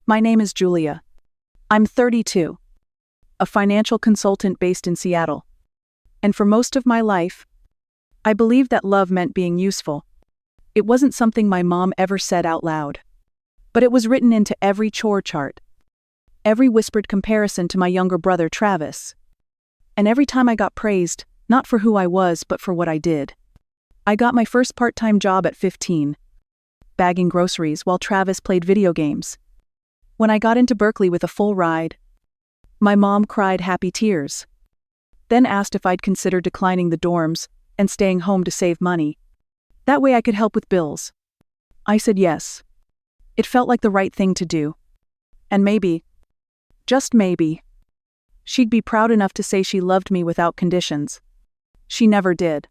My name is Julia. I'm 32, a financial consultant based in Seattle. And for most of my life, I believed that love meant being useful. It wasn't something my mom ever said out loud. But it was written into every chore chart, every whispered comparison to my younger brother Travis. And every time I got praised, not for who I was but for what I did. I got my first part-time job at 15, bagging groceries while Travis played video games. When I got into Berkeley with a full ride, my mom cried happy tears, then asked if I'd consider declining the dorms and staying home to save money. That way I could help with bills. I said yes. It felt like the right thing to do. And maybe, just maybe, she'd be proud enough to say she loved me without conditions. She never did.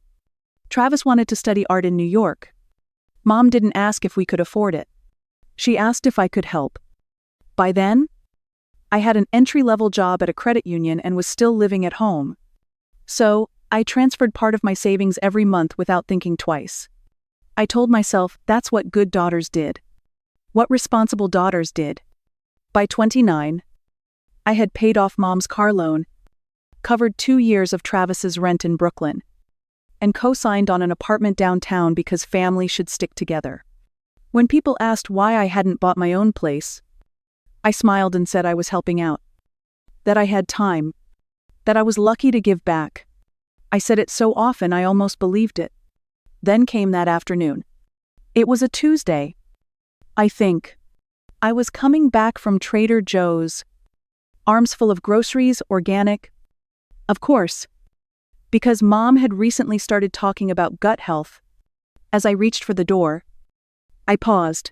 Travis wanted to study art in New York. Mom didn't ask if we could afford it. She asked if I could help. By then, I had an entry-level job at a credit union and was still living at home. So, I transferred part of my savings every month without thinking twice. I told myself that's what good daughters did. What responsible daughters did. By 29, I had paid off Mom's car loan, covered 2 years of Travis's rent in Brooklyn, and co-signed on an apartment downtown because family should stick together. When people asked why I hadn't bought my own place, I smiled and said I was helping out. That I had time. That I was lucky to give back. I said it so often I almost believed it. Then came that afternoon. It was a Tuesday, I think. I was coming back from Trader Joe's, arms full of groceries, organic. Of course, because Mom had recently started talking about gut health. As I reached for the door, I paused.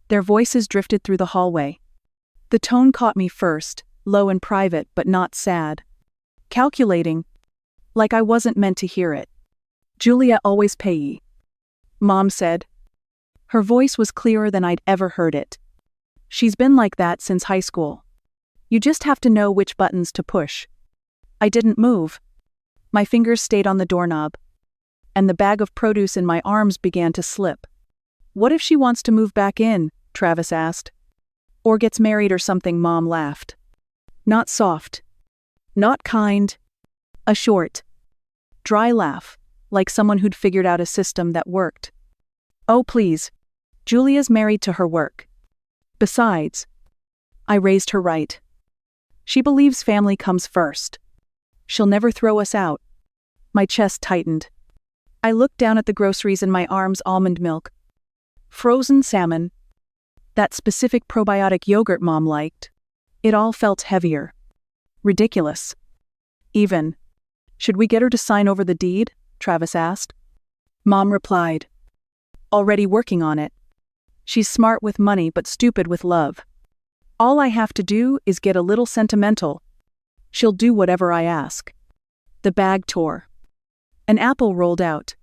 Their voices drifted through the hallway. The tone caught me first, low and private but not sad. Calculating, like I wasn't meant to hear it. Julia always payee, Mom said. Her voice was clearer than I'd ever heard it. She's been like that since high school. You just have to know which buttons to push. I didn't move. My fingers stayed on the doorknob, and the bag of produce in my arms began to slip. What if she wants to move back in? Travis asked. Or gets married or something, Mom laughed. Not soft. Not kind. A short, dry laugh, like someone who'd figured out a system that worked. Oh please, Julia's married to her work. Besides, I raised her right. She believes family comes first. She'll never throw us out. My chest tightened. I looked down at the groceries in my arms: almond milk, frozen salmon, that specific probiotic yogurt Mom liked. It all felt heavier. Ridiculous. Even. Should we get her to sign over the deed? Travis asked. Mom replied. Already working on it. She's smart with money but stupid with love. All I have to do is get a little sentimental. She'll do whatever I ask. The bag tore. An apple rolled out,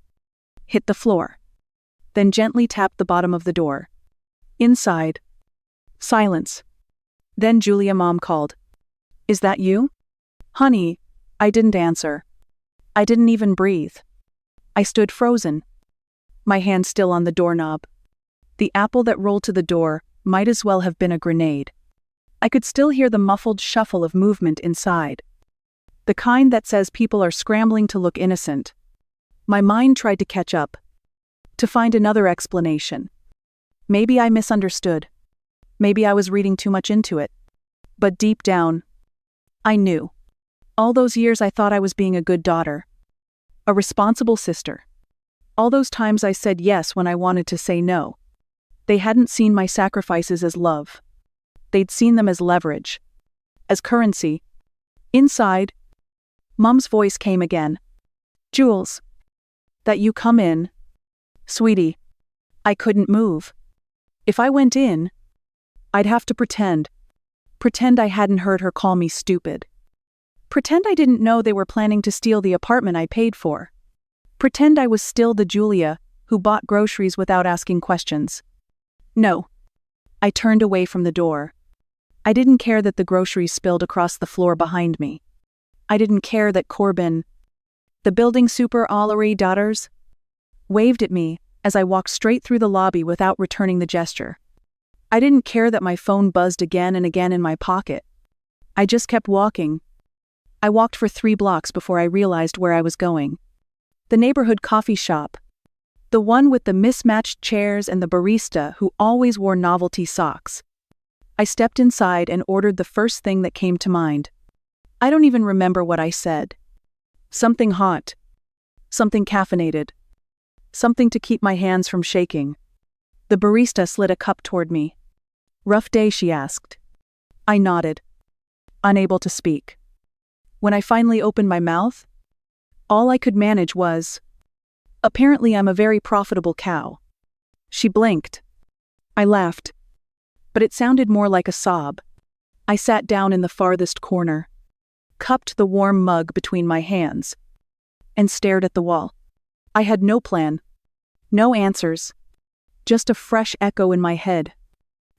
hit the floor, then gently tapped the bottom of the door. Inside. Silence. Then Julia, Mom called. Is that you? Honey, I didn't answer. I didn't even breathe. I stood frozen, my hand still on the doorknob. The apple that rolled to the door might as well have been a grenade. I could still hear the muffled shuffle of movement inside. The kind that says people are scrambling to look innocent. My mind tried to catch up, to find another explanation. Maybe I misunderstood. Maybe I was reading too much into it. But deep down, I knew. All those years I thought I was being a good daughter, a responsible sister. All those times I said yes when I wanted to say no. They hadn't seen my sacrifices as love. They'd seen them as leverage, as currency. Inside, Mom's voice came again. Jules, that you come in. Sweetie, I couldn't move. If I went in, I'd have to pretend I hadn't heard her call me stupid. Pretend I didn't know they were planning to steal the apartment I paid for. Pretend I was still the Julia who bought groceries without asking questions. No. I turned away from the door. I didn't care that the groceries spilled across the floor behind me. I didn't care that Corbin, the building super Allery daughters, waved at me as I walked straight through the lobby without returning the gesture. I didn't care that my phone buzzed again and again in my pocket. I just kept walking. I walked for 3 blocks before I realized where I was going. The neighborhood coffee shop. The one with the mismatched chairs and the barista who always wore novelty socks. I stepped inside and ordered the first thing that came to mind. I don't even remember what I said. Something hot. Something caffeinated. Something to keep my hands from shaking. The barista slid a cup toward me. "Rough day?" she asked. I nodded, unable to speak. When I finally opened my mouth, all I could manage was, "Apparently I'm a very profitable cow." She blinked. I laughed, but it sounded more like a sob. I sat down in the farthest corner, cupped the warm mug between my hands, and stared at the wall. I had no plan, no answers, just a fresh echo in my head.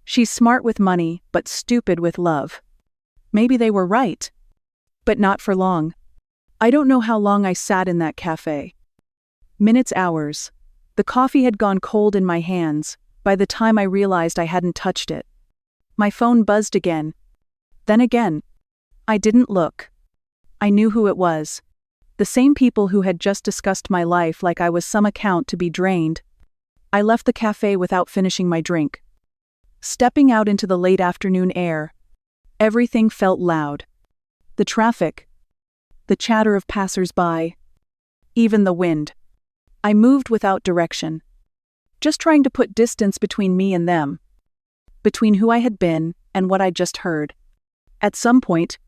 She's smart with money, but stupid with love. Maybe they were right, but not for long. I don't know how long I sat in that cafe. Minutes, hours. The coffee had gone cold in my hands by the time I realized I hadn't touched it. My phone buzzed again. Then again. I didn't look. I knew who it was. The same people who had just discussed my life like I was some account to be drained. I left the cafe without finishing my drink. Stepping out into the late afternoon air, everything felt loud. The traffic, the chatter of passers-by, even the wind. I moved without direction, just trying to put distance between me and them, between who I had been and what I'd just heard. At some point,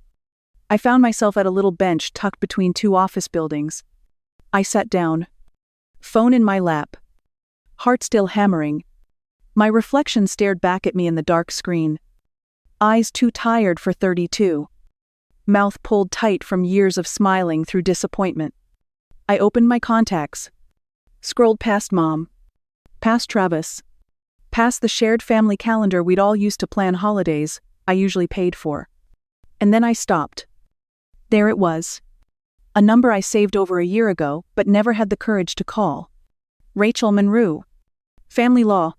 I found myself at a little bench tucked between 2 office buildings. I sat down, phone in my lap, heart still hammering. My reflection stared back at me in the dark screen. Eyes too tired for 32. Mouth pulled tight from years of smiling through disappointment. I opened my contacts, scrolled past Mom, past Travis, past the shared family calendar we'd all used to plan holidays I usually paid for. And then I stopped. There it was. A number I saved over a year ago but never had the courage to call. Rachel Monroe. Family law.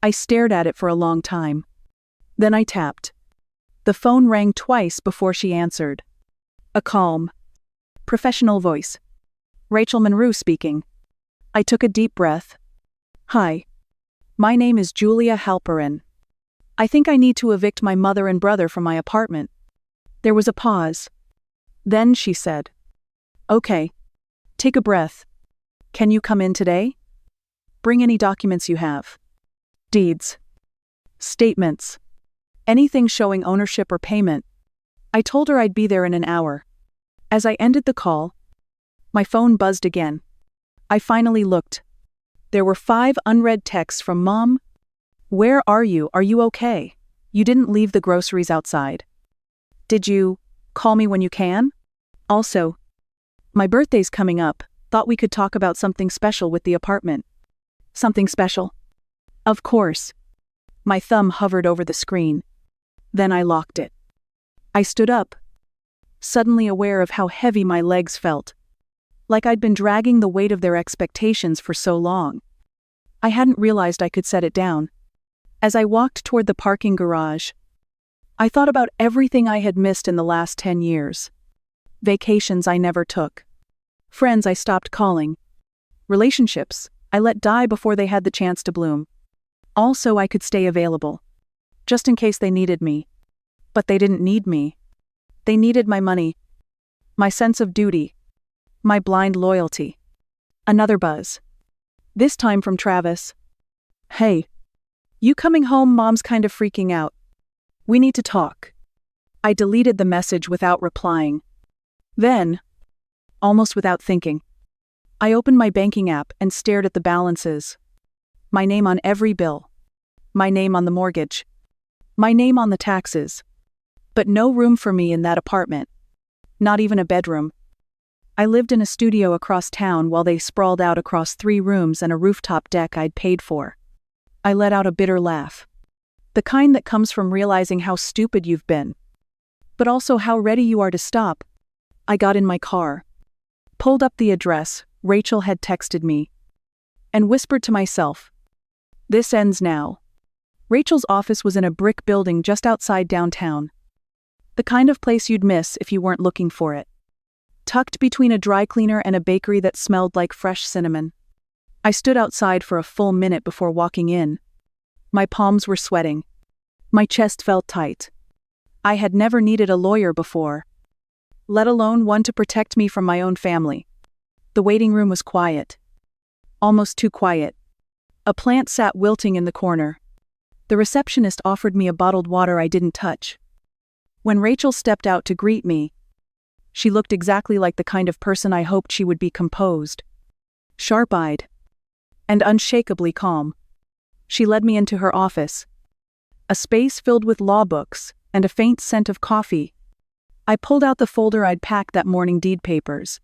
I stared at it for a long time. Then I tapped. The phone rang twice before she answered. A calm, professional voice. Rachel Monroe speaking. I took a deep breath. "Hi. My name is Julia Halperin. I think I need to evict my mother and brother from my apartment." There was a pause. Then she said, "Okay. Take a breath. Can you come in today? Bring any documents you have. Deeds. Statements. Anything showing ownership or payment." I told her I'd be there in an hour. As I ended the call, my phone buzzed again. I finally looked. There were 5 unread texts from Mom. "Where are you? Are you okay? You didn't leave the groceries outside. Did you call me when you can? Also, my birthday's coming up. Thought we could talk about something special with the apartment." Something special? Of course. My thumb hovered over the screen. Then I locked it. I stood up, suddenly aware of how heavy my legs felt. Like I'd been dragging the weight of their expectations for so long. I hadn't realized I could set it down. As I walked toward the parking garage, I thought about everything I had missed in the last 10 years. Vacations I never took. Friends I stopped calling. Relationships I let die before they had the chance to bloom. Also, I could stay available, just in case they needed me. But they didn't need me. They needed my money, my sense of duty, my blind loyalty. Another buzz. This time from Travis. "Hey. You coming home? Mom's kind of freaking out. We need to talk." I deleted the message without replying. Then, almost without thinking, I opened my banking app and stared at the balances. My name on every bill. My name on the mortgage. My name on the taxes. But no room for me in that apartment. Not even a bedroom. I lived in a studio across town while they sprawled out across 3 rooms and a rooftop deck I'd paid for. I let out a bitter laugh. The kind that comes from realizing how stupid you've been. But also how ready you are to stop. I got in my car, pulled up the address Rachel had texted me, and whispered to myself, "This ends now. Rachel's office was in a brick building just outside downtown. The kind of place you'd miss if you weren't looking for it. Tucked between a dry cleaner and a bakery that smelled like fresh cinnamon. I stood outside for a full minute before walking in. My palms were sweating. My chest felt tight. I had never needed a lawyer before, let alone one to protect me from my own family. The waiting room was quiet. Almost too quiet. A plant sat wilting in the corner. The receptionist offered me a bottled water I didn't touch. When Rachel stepped out to greet me, she looked exactly like the kind of person I hoped she would be: composed, sharp-eyed, and unshakably calm. She led me into her office, a space filled with law books and a faint scent of coffee. I pulled out the folder I'd packed that morning: deed papers,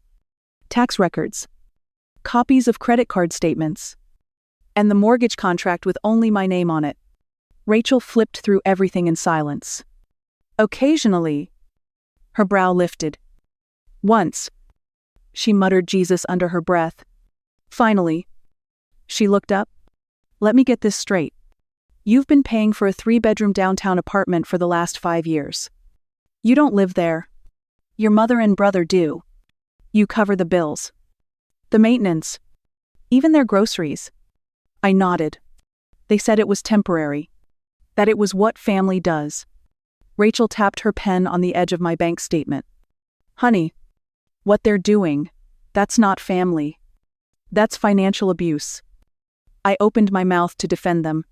tax records, copies of credit card statements, and the mortgage contract with only my name on it. Rachel flipped through everything in silence. Occasionally, her brow lifted. Once, she muttered Jesus under her breath. Finally, she looked up. Let me get this straight. You've been paying for a 3-bedroom downtown apartment for the last 5 years. You don't live there. Your mother and brother do. You cover the bills, the maintenance, even their groceries. I nodded. They said it was temporary, that it was what family does. Rachel tapped her pen on the edge of my bank statement. Honey, what they're doing, that's not family. That's financial abuse. I opened my mouth to defend them,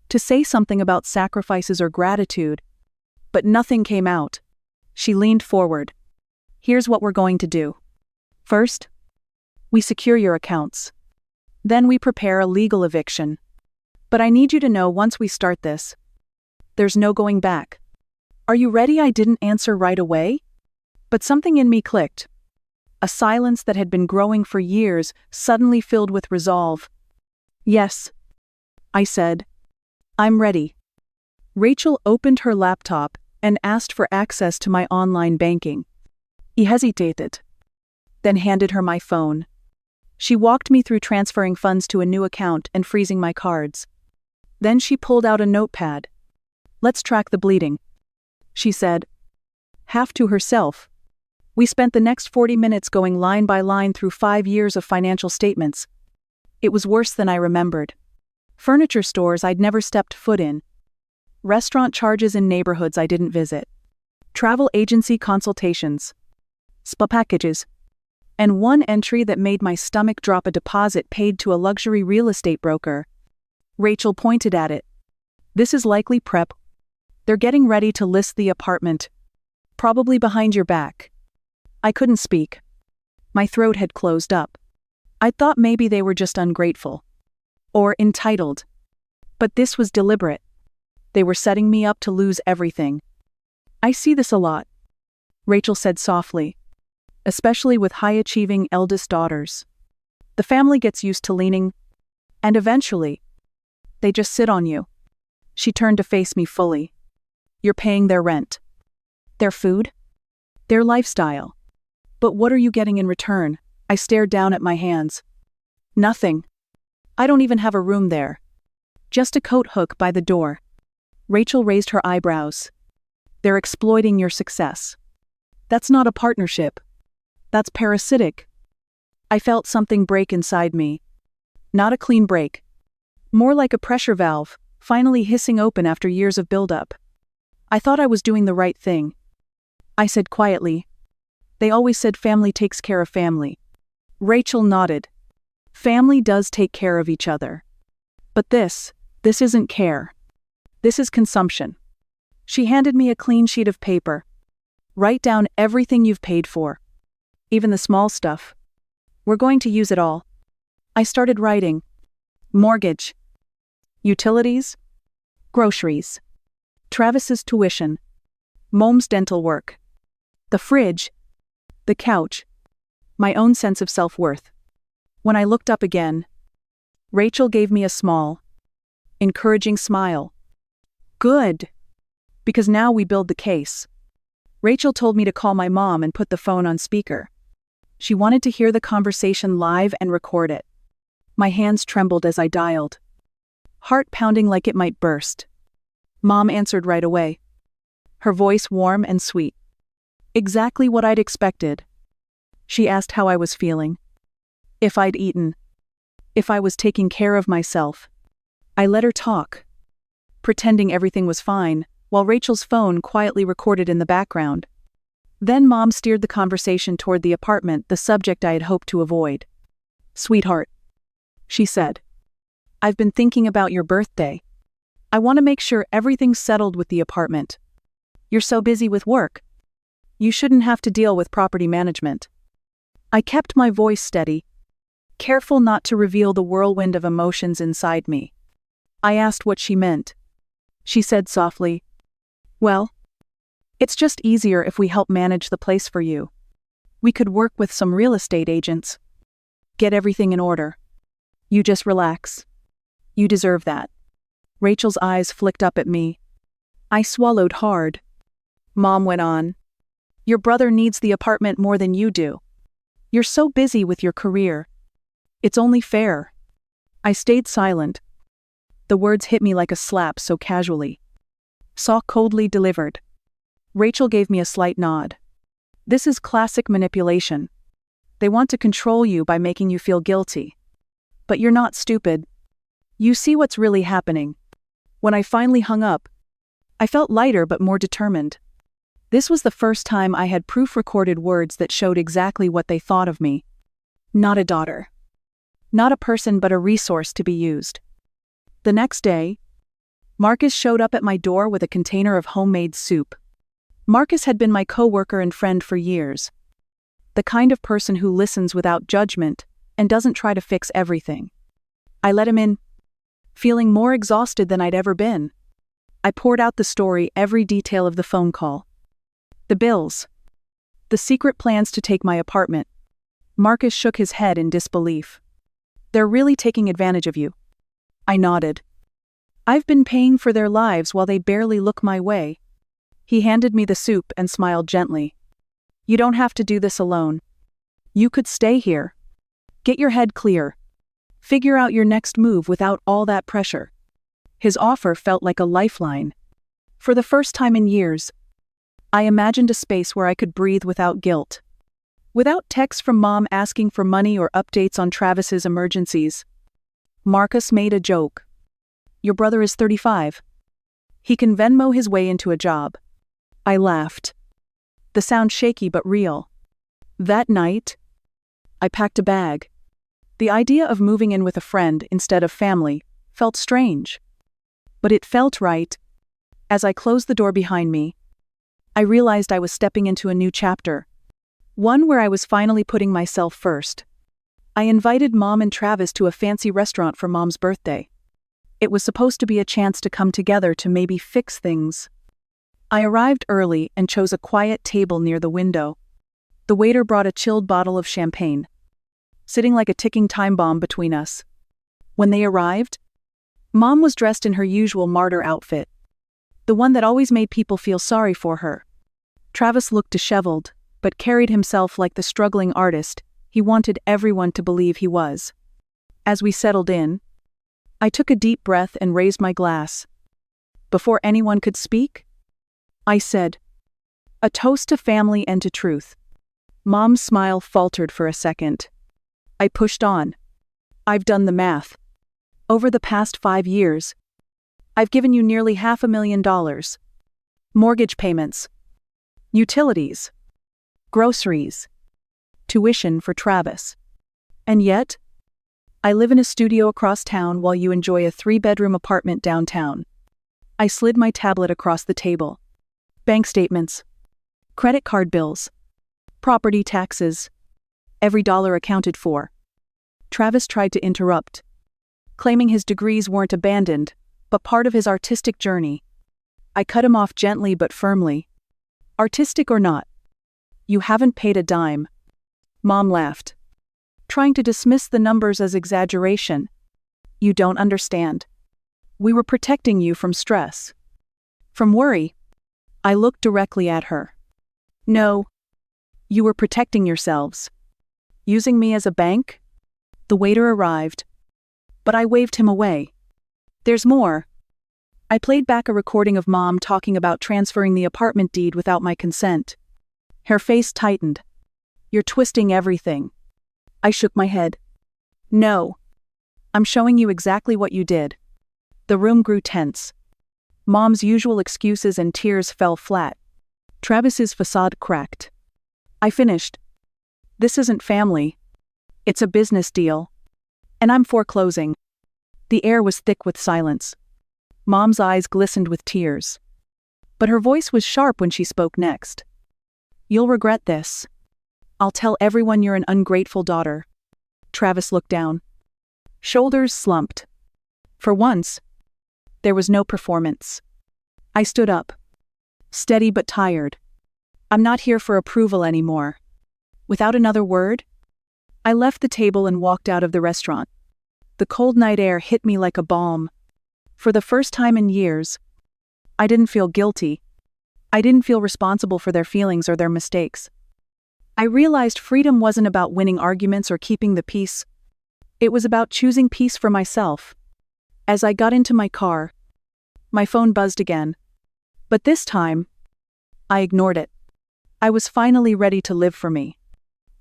to say something about sacrifices or gratitude, but nothing came out. She leaned forward. Here's what we're going to do. First, we secure your accounts. Then we prepare a legal eviction. But I need you to know, once we start this, there's no going back. Are you ready? I didn't answer right away, but something in me clicked. A silence that had been growing for years suddenly filled with resolve. Yes, I said. I'm ready. Rachel opened her laptop and asked for access to my online banking. I hesitated, then handed her my phone. She walked me through transferring funds to a new account and freezing my cards. Then she pulled out a notepad. Let's track the bleeding, she said, half to herself. We spent the next 40 minutes going line by line through 5 years of financial statements. It was worse than I remembered. Furniture stores I'd never stepped foot in. Restaurant charges in neighborhoods I didn't visit. Travel agency consultations. Spa packages. And one entry that made my stomach drop: a deposit paid to a luxury real estate broker. Rachel pointed at it. This is likely prep. They're getting ready to list the apartment. Probably behind your back. I couldn't speak. My throat had closed up. I thought maybe they were just ungrateful. Or entitled. But this was deliberate. They were setting me up to lose everything. I see this a lot, Rachel said softly. Especially with high-achieving eldest daughters. The family gets used to leaning, and eventually, they just sit on you. She turned to face me fully. You're paying their rent, their food, their lifestyle. But what are you getting in return? I stared down at my hands. Nothing. I don't even have a room there. Just a coat hook by the door. Rachel raised her eyebrows. They're exploiting your success. That's not a partnership. That's parasitic. I felt something break inside me. Not a clean break. More like a pressure valve, finally hissing open after years of buildup. I thought I was doing the right thing. I said quietly. They always said family takes care of family. Rachel nodded. Family does take care of each other. But this isn't care. This is consumption. She handed me a clean sheet of paper. Write down everything you've paid for. Even the small stuff. We're going to use it all. I started writing. Mortgage. Utilities. Groceries. Travis's tuition. Mom's dental work. The fridge. The couch. My own sense of self-worth. When I looked up again, Rachel gave me a small, encouraging smile. Good. Because now we build the case. Rachel told me to call my mom and put the phone on speaker. She wanted to hear the conversation live and record it. My hands trembled as I dialed. heart pounding like it might burst. Mom answered right away. Her voice warm and sweet. Exactly what I'd expected. She asked how I was feeling. If I'd eaten. If I was taking care of myself. I let her talk, pretending everything was fine, while Rachel's phone quietly recorded in the background. Then Mom steered the conversation toward the apartment, the subject I had hoped to avoid. Sweetheart, she said. I've been thinking about your birthday. I want to make sure everything's settled with the apartment. You're so busy with work. You shouldn't have to deal with property management. I kept my voice steady, careful not to reveal the whirlwind of emotions inside me. I asked what she meant. She said softly, "Well, it's just easier if we help manage the place for you. We could work with some real estate agents. Get everything in order. You just relax. You deserve that." Rachel's eyes flicked up at me. I swallowed hard. Mom went on. "Your brother needs the apartment more than you do. You're so busy with your career. It's only fair." I stayed silent. The words hit me like a slap so casually. So coldly delivered. Rachel gave me a slight nod. This is classic manipulation. They want to control you by making you feel guilty. But you're not stupid. You see what's really happening. When I finally hung up, I felt lighter but more determined. This was the first time I had proof-recorded words that showed exactly what they thought of me. Not a daughter. Not a person but a resource to be used. The next day, Marcus showed up at my door with a container of homemade soup. Marcus had been my co-worker and friend for years. The kind of person who listens without judgment and doesn't try to fix everything. I let him in, feeling more exhausted than I'd ever been. I poured out the story, every detail of the phone call. The bills. The secret plans to take my apartment. Marcus shook his head in disbelief. "They're really taking advantage of you." I nodded. "I've been paying for their lives while they barely look my way." He handed me the soup and smiled gently. "You don't have to do this alone. You could stay here. Get your head clear. Figure out your next move without all that pressure." His offer felt like a lifeline. For the first time in years, I imagined a space where I could breathe without guilt. Without texts from Mom asking for money or updates on Travis's emergencies. Marcus made a joke. "Your brother is 35. He can Venmo his way into a job." I laughed. The sound shaky but real. That night, I packed a bag. The idea of moving in with a friend instead of family felt strange. But it felt right. As I closed the door behind me, I realized I was stepping into a new chapter. One where I was finally putting myself first. I invited Mom and Travis to a fancy restaurant for Mom's birthday. It was supposed to be a chance to come together to maybe fix things. I arrived early and chose a quiet table near the window. The waiter brought a chilled bottle of champagne, sitting like a ticking time bomb between us. When they arrived, Mom was dressed in her usual martyr outfit, the one that always made people feel sorry for her. Travis looked disheveled, but carried himself like the struggling artist he wanted everyone to believe he was. As we settled in, I took a deep breath and raised my glass. Before anyone could speak, I said, "A toast to family and to truth." Mom's smile faltered for a second. I pushed on. "I've done the math. Over the past 5 years, I've given you nearly $500,000. Mortgage payments, utilities, groceries, tuition for Travis. And yet, I live in a studio across town while you enjoy a 3-bedroom apartment downtown." I slid my tablet across the table. Bank statements, credit card bills, property taxes, every dollar accounted for. Travis tried to interrupt, claiming his degrees weren't abandoned, but part of his artistic journey. I cut him off gently but firmly. "Artistic or not, you haven't paid a dime." Mom laughed, trying to dismiss the numbers as exaggeration. "You don't understand. We were protecting you from stress. From worry." I looked directly at her. "No. You were protecting yourselves. Using me as a bank?" The waiter arrived, but I waved him away. There's more. I played back a recording of Mom talking about transferring the apartment deed without my consent. Her face tightened. You're twisting everything. I shook my head. No. I'm showing you exactly what you did. The room grew tense. Mom's usual excuses and tears fell flat. Travis's facade cracked. I finished. This isn't family. It's a business deal. And I'm foreclosing. The air was thick with silence. Mom's eyes glistened with tears. But her voice was sharp when she spoke next. You'll regret this. I'll tell everyone you're an ungrateful daughter. Travis looked down. Shoulders slumped. For once, there was no performance. I stood up. Steady but tired. I'm not here for approval anymore. Without another word, I left the table and walked out of the restaurant. The cold night air hit me like a balm. For the first time in years, I didn't feel guilty. I didn't feel responsible for their feelings or their mistakes. I realized freedom wasn't about winning arguments or keeping the peace. It was about choosing peace for myself. As I got into my car, my phone buzzed again. But this time, I ignored it. I was finally ready to live for me.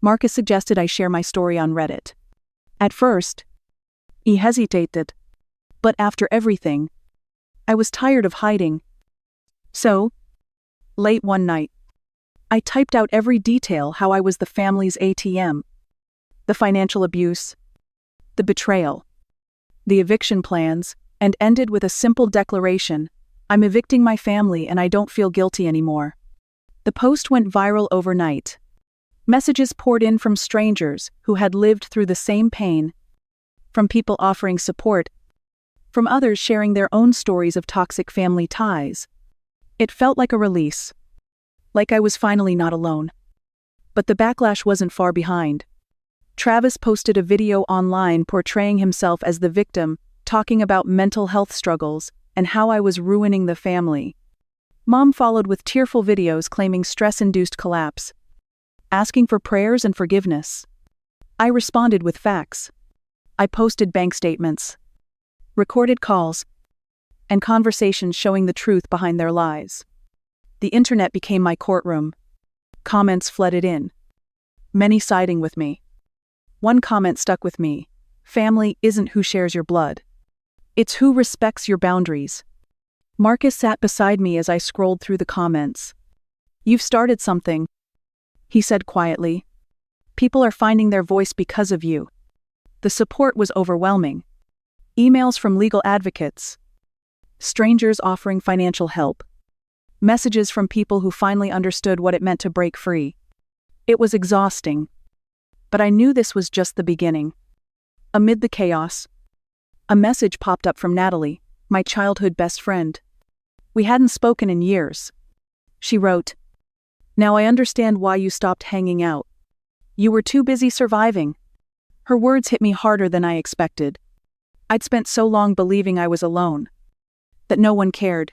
Marcus suggested I share my story on Reddit. At first, he hesitated. But after everything, I was tired of hiding. So, late one night, I typed out every detail: how I was the family's ATM, the financial abuse, the betrayal, the eviction plans, and ended with a simple declaration: I'm evicting my family and I don't feel guilty anymore. The post went viral overnight. Messages poured in from strangers who had lived through the same pain, from people offering support, from others sharing their own stories of toxic family ties. It felt like a release. Like I was finally not alone. But the backlash wasn't far behind. Travis posted a video online portraying himself as the victim, talking about mental health struggles and how I was ruining the family. Mom followed with tearful videos claiming stress-induced collapse, asking for prayers and forgiveness. I responded with facts. I posted bank statements, recorded calls, and conversations showing the truth behind their lies. The internet became my courtroom. Comments flooded in, many siding with me. One comment stuck with me: family isn't who shares your blood. It's who respects your boundaries. Marcus sat beside me as I scrolled through the comments. You've started something, he said quietly. People are finding their voice because of you. The support was overwhelming. Emails from legal advocates, strangers offering financial help, messages from people who finally understood what it meant to break free. It was exhausting. But I knew this was just the beginning. Amid the chaos, a message popped up from Natalie, my childhood best friend. We hadn't spoken in years. She wrote, "Now I understand why you stopped hanging out. You were too busy surviving." Her words hit me harder than I expected. I'd spent so long believing I was alone, that no one cared.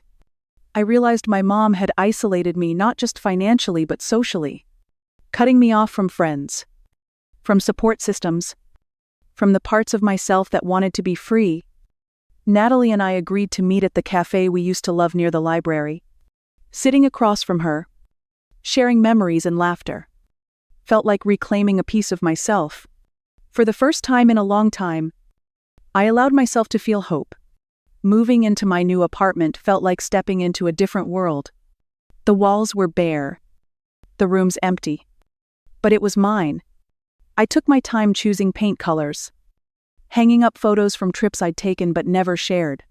I realized my mom had isolated me not just financially but socially, cutting me off from friends, from support systems, from the parts of myself that wanted to be free. Natalie and I agreed to meet at the cafe we used to love near the library. Sitting across from her, sharing memories and laughter, felt like reclaiming a piece of myself. For the first time in a long time, I allowed myself to feel hope. Moving into my new apartment felt like stepping into a different world. The walls were bare, the rooms empty. But it was mine. I took my time choosing paint colors, hanging up photos from trips I'd taken but never shared.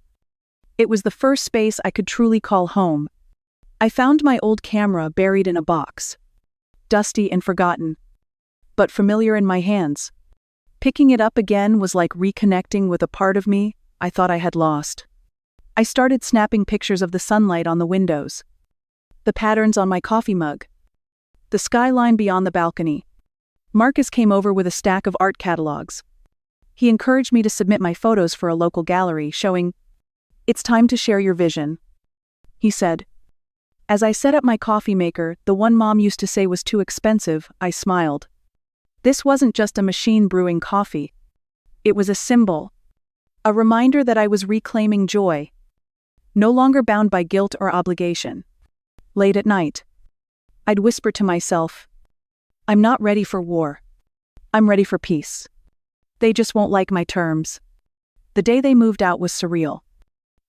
It was the first space I could truly call home. I found my old camera buried in a box, dusty and forgotten, but familiar in my hands. Picking it up again was like reconnecting with a part of me I thought I had lost. I started snapping pictures of the sunlight on the windows, the patterns on my coffee mug, the skyline beyond the balcony. Marcus came over with a stack of art catalogs. He encouraged me to submit my photos for a local gallery, showing, "It's time to share your vision," he said. As I set up my coffee maker, the one Mom used to say was too expensive, I smiled. This wasn't just a machine brewing coffee. It was a symbol. A reminder that I was reclaiming joy, no longer bound by guilt or obligation. Late at night, I'd whisper to myself, I'm not ready for war. I'm ready for peace. They just won't like my terms. The day they moved out was surreal.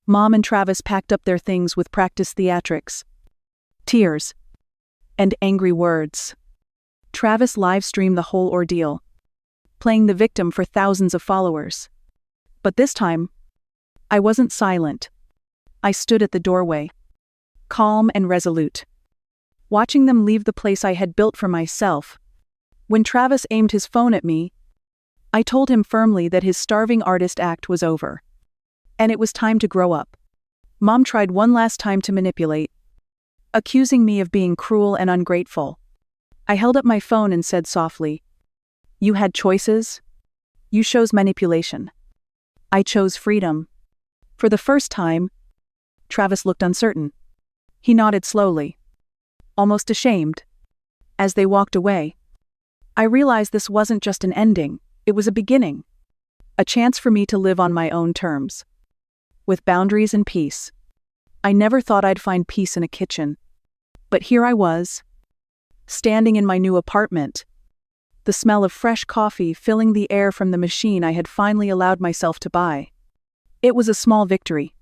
Mom and Travis packed up their things with practiced theatrics, tears, and angry words. Travis live-streamed the whole ordeal, playing the victim for thousands of followers. But this time, I wasn't silent. I stood at the doorway, calm and resolute, watching them leave the place I had built for myself. When Travis aimed his phone at me, I told him firmly that his starving artist act was over, and it was time to grow up. Mom tried one last time to manipulate, accusing me of being cruel and ungrateful. I held up my phone and said softly, You had choices. You chose manipulation. I chose freedom. For the first time, Travis looked uncertain. He nodded slowly, almost ashamed. As they walked away, I realized this wasn't just an ending, it was a beginning. A chance for me to live on my own terms, with boundaries and peace. I never thought I'd find peace in a kitchen. But here I was, standing in my new apartment, the smell of fresh coffee filling the air from the machine I had finally allowed myself to buy. It was a small victory,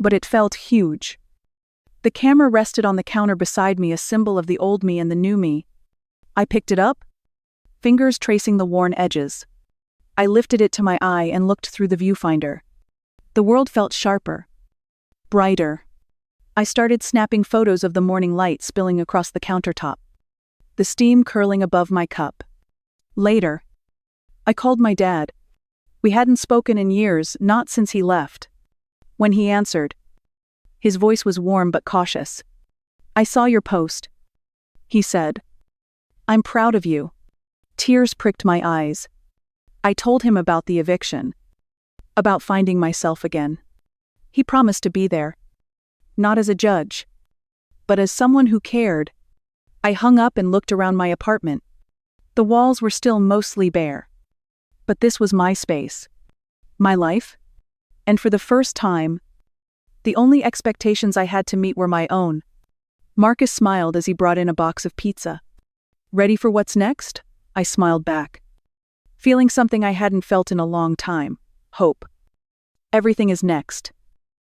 but it felt huge. The camera rested on the counter beside me, a symbol of the old me and the new me. I picked it up, fingers tracing the worn edges. I lifted it to my eye and looked through the viewfinder. The world felt sharper, brighter. I started snapping photos of the morning light spilling across the countertop, the steam curling above my cup. Later, I called my dad. We hadn't spoken in years, not since he left. When he answered, his voice was warm but cautious. I saw your post, he said. I'm proud of you. Tears pricked my eyes. I told him about the eviction, about finding myself again. He promised to be there, not as a judge, but as someone who cared. I hung up and looked around my apartment. The walls were still mostly bare. But this was my space, my life, and for the first time, the only expectations I had to meet were my own. Marcus smiled as he brought in a box of pizza. Ready for what's next? I smiled back, feeling something I hadn't felt in a long time, hope. Everything is next.